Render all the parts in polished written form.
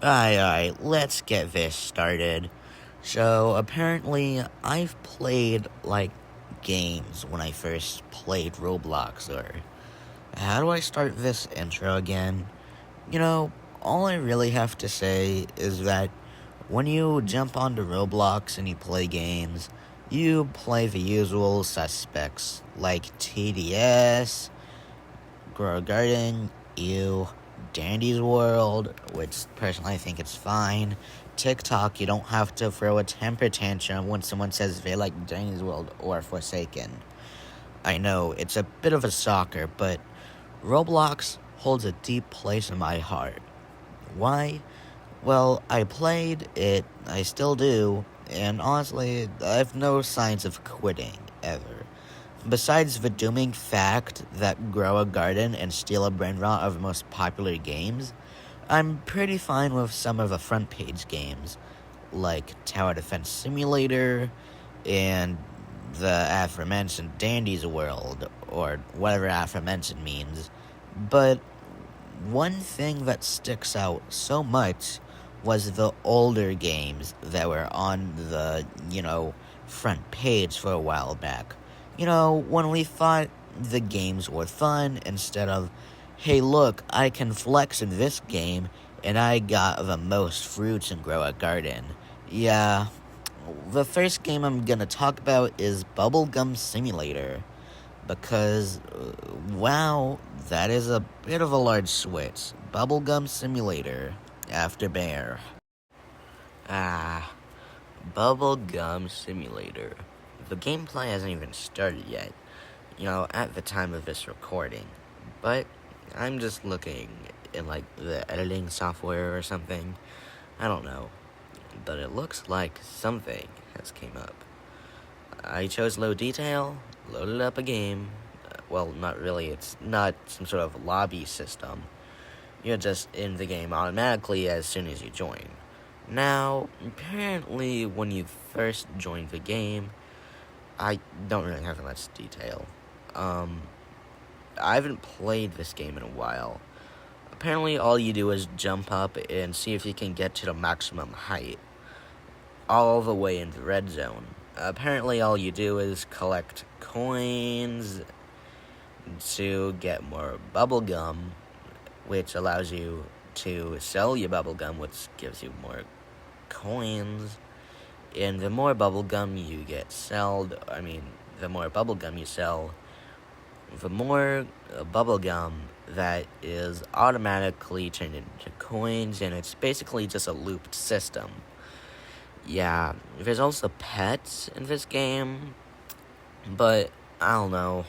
Alright, let's get this started. So, apparently, I've played, games when I first played Roblox, or how do I start this intro again? You know, all I really have to say is that when you jump onto Roblox and you play games, you play the usual suspects, like TDS, Grow Garden, Dandy's World, which personally I think it's fine. TikTok, you don't have to throw a temper tantrum when someone says they like Dandy's World or Forsaken. I know, it's a bit of a shocker, but Roblox holds a deep place in my heart. Why? Well, I played it, I still do, and honestly, I have no signs of quitting, ever. Besides the dooming fact that Grow a Garden and Steal a Brain Rot are the most popular games, I'm pretty fine with some of the front page games, like Tower Defense Simulator and the aforementioned Dandy's World, or whatever aforementioned means. But one thing that sticks out so much was the older games that were on the, front page for a while back. When we thought the games were fun instead of, hey, look, I can flex in this game and I got the most fruits and grow a garden. Yeah, the first game I'm gonna talk about is Bubblegum Simulator. Because, wow, that is a bit of a large switch. Bubblegum Simulator after Bear. Bubblegum Simulator. The gameplay hasn't even started yet, at the time of this recording. But I'm just looking in, the editing software or something. I don't know. But it looks like something has came up. I chose low detail, loaded up a game. Well, not really. It's not some sort of lobby system. You're just in the game automatically as soon as you join. Now, apparently, when you first join the game, I don't really have much detail. I haven't played this game in a while. Apparently, all you do is jump up and see if you can get to the maximum height, all the way in the red zone. Apparently, all you do is collect coins to get more bubblegum, which allows you to sell your bubblegum, which gives you more coins. And the more bubblegum you the more bubblegum you sell, the more bubblegum that is automatically turned into coins, and it's basically just a looped system. Yeah, there's also pets in this game, but I don't know.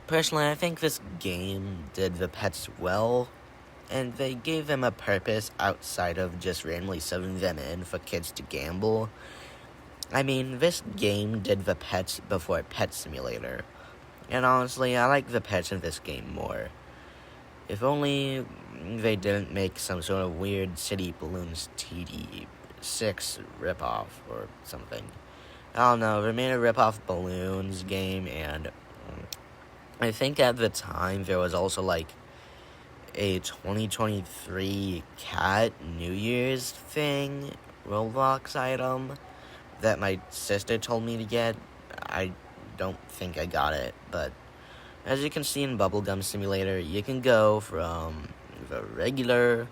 Personally, I think this game did the pets well, and they gave them a purpose outside of just randomly subbing them in for kids to gamble. This game did the pets before Pet Simulator, and honestly, I like the pets in this game more. If only they didn't make some sort of weird City Balloons TD6 ripoff or something. I don't know, they made a ripoff Balloons game, and I think at the time there was also a 2023 cat New Year's thing Roblox item that my sister told me to get. I don't think I got it, but as you can see in Bubblegum Simulator, you can go from the regular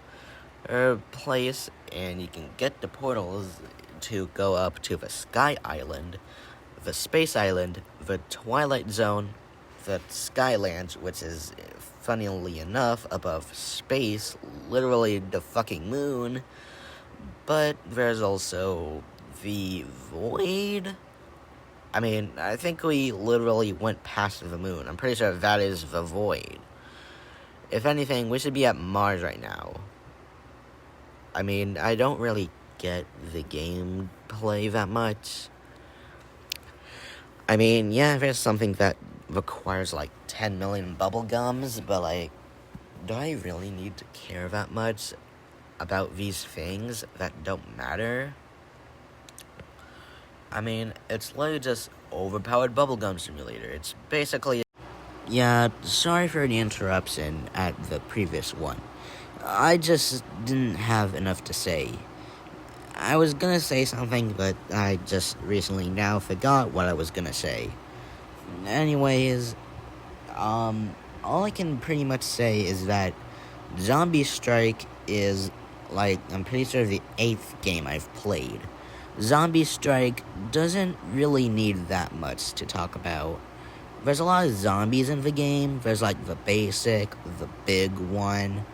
place and you can get the portals to go up to the Sky Island, the Space Island, the Twilight Zone, the Skylands, which is, funnily enough, above space, literally the fucking moon. But there's also the Void. I think we literally went past the moon. I'm pretty sure that is the Void. If anything, we should be at Mars right now. I don't really get the gameplay that much. Yeah, there's something that requires 10 million bubblegums, but do I really need to care that much about these things that don't matter? It's literally just overpowered Bubblegum Simulator. It's basically... Yeah, sorry for the interruption at the previous one. I just didn't have enough to say. I was gonna say something, but I just recently now forgot what I was gonna say. Anyways, all I can pretty much say is that Zombie Strike is, like, I'm pretty sure the 8th game I've played. Zombie Strike doesn't really need that much to talk about. There's a lot of zombies in the game. There's, like, the basic, the big one.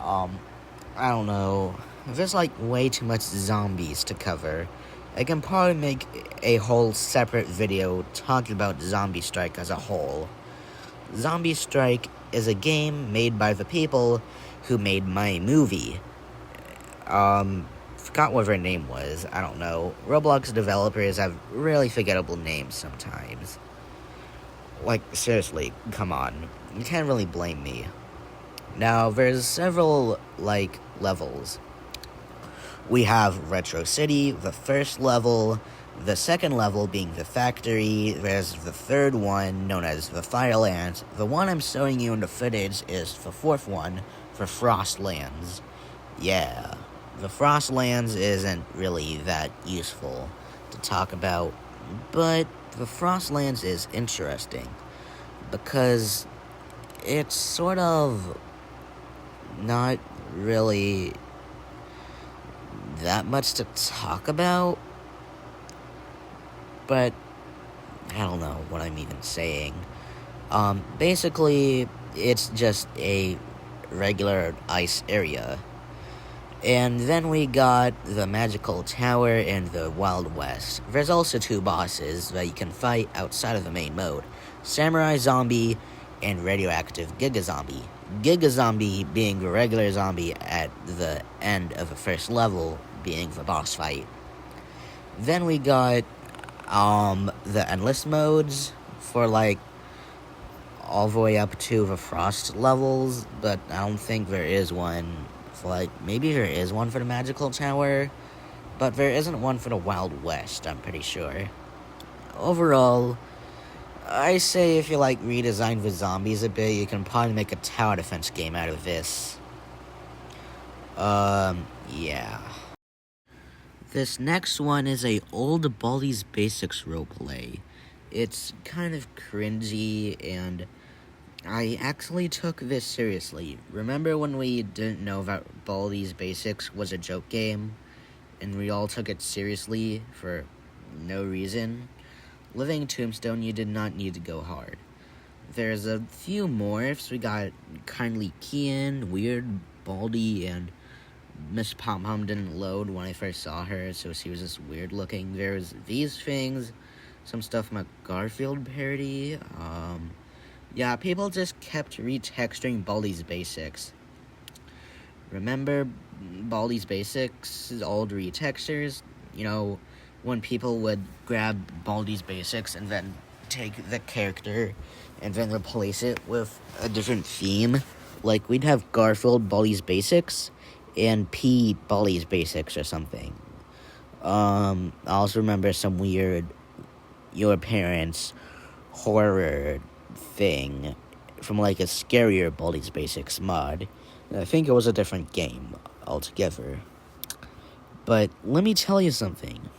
I don't know. There's, like, way too much zombies to cover. I can probably make a whole separate video talking about Zombie Strike as a whole. Zombie Strike is a game made by the people who made my movie. Forgot what their name was. I don't know. Roblox developers have really forgettable names sometimes. Like, seriously, come on. You can't really blame me. Now, there's several, like, levels. We have Retro City, the first level, the second level being the factory, there's the third one, known as the Firelands. The one I'm showing you in the footage is the fourth one, the Frostlands. Yeah, the Frostlands isn't really that useful to talk about, but the Frostlands is interesting, because it's sort of not really that much to talk about, but I don't know what I'm even saying. Basically, it's just a regular ice area. And then we got the Magical Tower and the Wild West. There's also 2 bosses that you can fight outside of the main mode. Samurai Zombie and Radioactive Giga Zombie. Giga Zombie being the regular zombie at the end of the first level, being the boss fight. Then we got the endless modes for, like, all the way up to the frost levels, but I don't think there is one for, like, maybe there is one for the Magical Tower, but there isn't one for the Wild West, I'm pretty sure. Overall, I say if you, like, redesign the zombies a bit, you can probably make a tower defense game out of this. Yeah. This next one is a old Baldi's Basics roleplay. It's kind of cringy, and I actually took this seriously. Remember when we didn't know that Baldi's Basics was a joke game, and we all took it seriously for no reason? Living Tombstone, you did not need to go hard. There's a few morphs. We got Kindly Kian, Weird Baldi, and Miss Pom-Pom didn't load when I first saw her, so she was just weird looking. There's these things, some stuff from a Garfield parody. Yeah, people just kept retexturing Baldi's Basics. Remember Baldi's Basics' old retextures? You know, when people would grab Baldi's Basics and then take the character and then replace it with a different theme. Like, we'd have Garfield Baldi's Basics and P Baldi's Basics or something. I also remember some weird Your Parents horror thing from, like, a scarier Baldi's Basics mod. I think it was a different game altogether. But let me tell you something.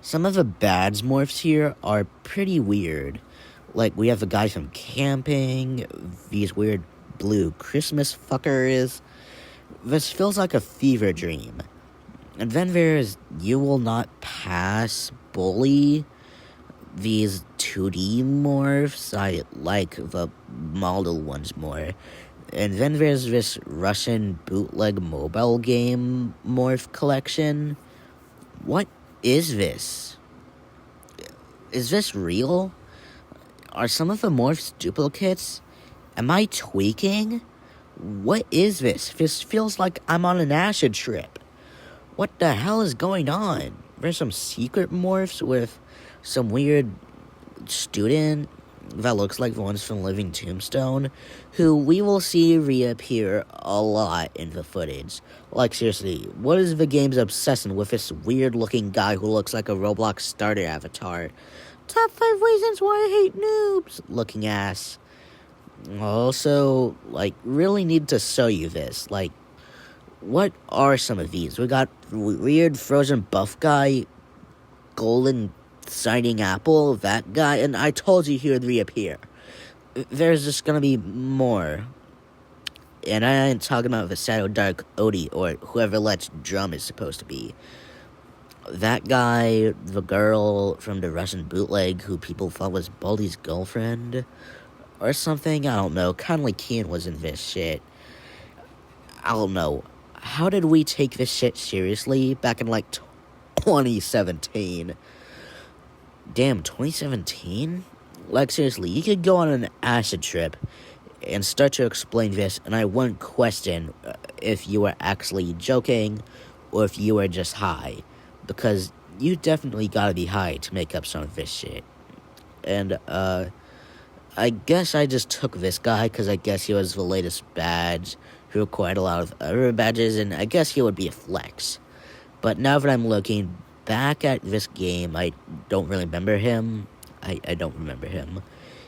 Some of the bads morphs here are pretty weird. Like, we have the guy from camping, these weird blue Christmas fuckers. This feels like a fever dream. And then there's You Will Not Pass Bully. These 2D morphs, I like the model ones more. And then there's this Russian bootleg mobile game morph collection. What is this? Is this real? Are some of the morphs duplicates? Am I tweaking? What is this? This feels like I'm on an acid trip. What the hell is going on? There's some secret morphs with some weird student that looks like the ones from Living Tombstone, who we will see reappear a lot in the footage. Like, seriously, what is the game's obsession with this weird-looking guy who looks like a Roblox starter avatar? Top 5 reasons why I hate noobs! Looking ass. Also, like, really need to show you this. Like, what are some of these? We got weird frozen buff guy, golden shining apple, that guy, and I told you he would reappear. There's just gonna be more. And I ain't talking about the Shadow Dark Odie or whoever Let's Drum is supposed to be. That guy, the girl from the Russian bootleg who people thought was Baldi's girlfriend or something, I don't know. Conley Keane was in this shit. I don't know. How did we take this shit seriously back in like 2017? Damn, 2017? Like, seriously, you could go on an acid trip and start to explain this, and I wouldn't question if you were actually joking or if you were just high. Because you definitely gotta be high to make up some of this shit. And, I guess I just took this guy because I guess he was the latest badge. He required a lot of other badges, and I guess he would be a flex. But now that I'm looking back at this game, I don't really remember him. I don't remember him.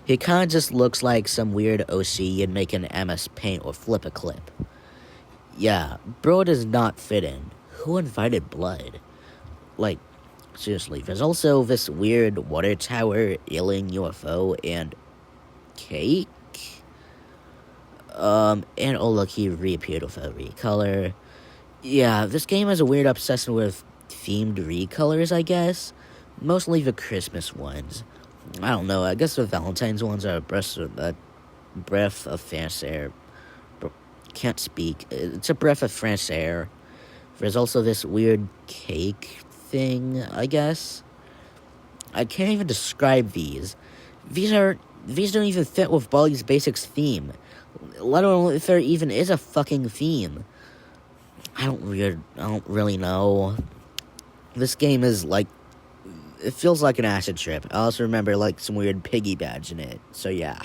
He kind of just looks like some weird OC you'd make an MS Paint or flip a clip. Yeah, bro does not fit in. Who invited blood? Like, seriously, there's also this weird water tower, alien UFO, and cake? And oh look, he reappeared with a recolor. Yeah, this game has a weird obsession with themed recolors, I guess. Mostly the Christmas ones. I don't know, I guess the Valentine's ones are a breath of fresh air. Can't speak. It's a breath of fresh air. There's also this weird cake thing, I guess. I can't even describe these. These don't even fit with Baldi's Basics theme. Let alone if there even is a fucking theme. I don't really know. This game is like, it feels like an acid trip. I also remember like some weird piggy badge in it. So yeah.